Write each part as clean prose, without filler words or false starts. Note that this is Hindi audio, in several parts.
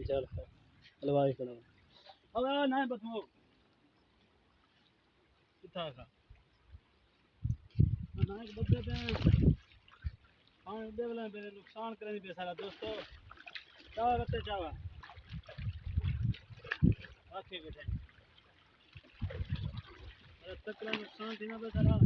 चल हलवाई करो अब ना बतमो कितना का ना बदले पे हां देवला पे नुकसान करे बेचारा दोस्तों चावा बते चावा आखे बैठे अरे तकला नुकसान थी ना बेचारा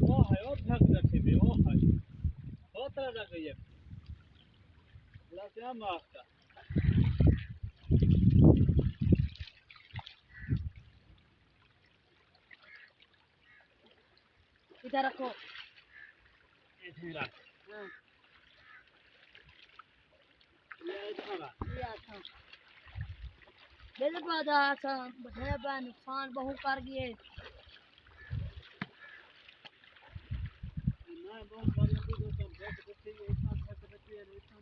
ओ भाग रखे बे ओ है बहुत तरह का ये ला क्या मारता इधर रखो ऐसे रख हां ये था ये था मेरे बाद आसा बढ़िया बा नुकसान बहुत कर गए ना बहुत बड़ी तो सब बहुत अच्छी है इतना अच्छा करती है इतना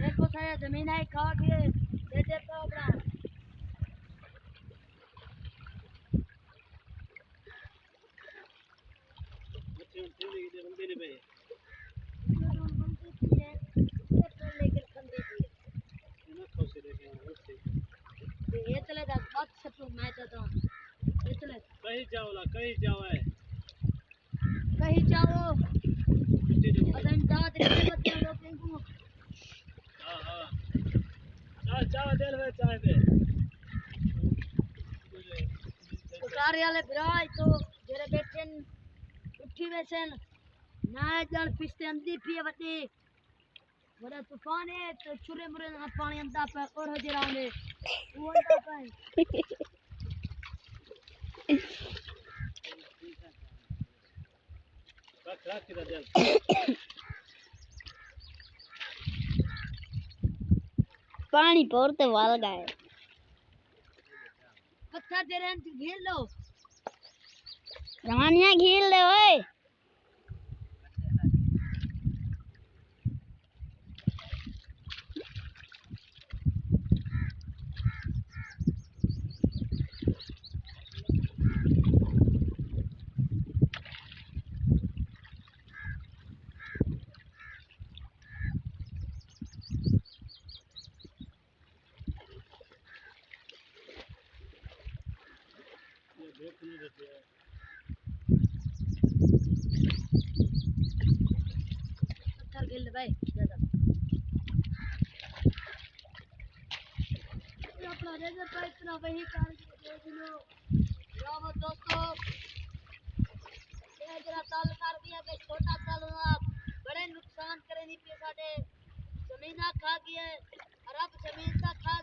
देखो सारा जमीन है खा के दे देता अपना अच्छे ठंडी के बंदे ने पे लेकर खंडे दिए ना खुश रहे उससे ये चले दा बात सब तो मैं तो ये चले कहीं जाओ है कहीं जाओ छुट्टी दो अदन दाद के बच्चे लोग को हां चाय दे ले चाय दे कार्यालय बिराज तो जेरे बैठे उठी वैसन ना जल पिछते अंदी पिए वती बड़ा तूफान है तो छुरे मुरे ना पानी अंदा पे और हजरा में वो अंदा पे रख किधर दे पानी पोरते वाल गए पत्थर दे रहे हैं घेर लो रानिया घील ले ओए पत्थर घेर ले भाई दादा ये अपना रेजर पे इतना वही कार देख लो यार दोस्तों ये जरा ताल कर दिया कि छोटा ताल बड़े नुकसान करे नहीं पे साडे जमीन खा गई है अरब जमीन का खा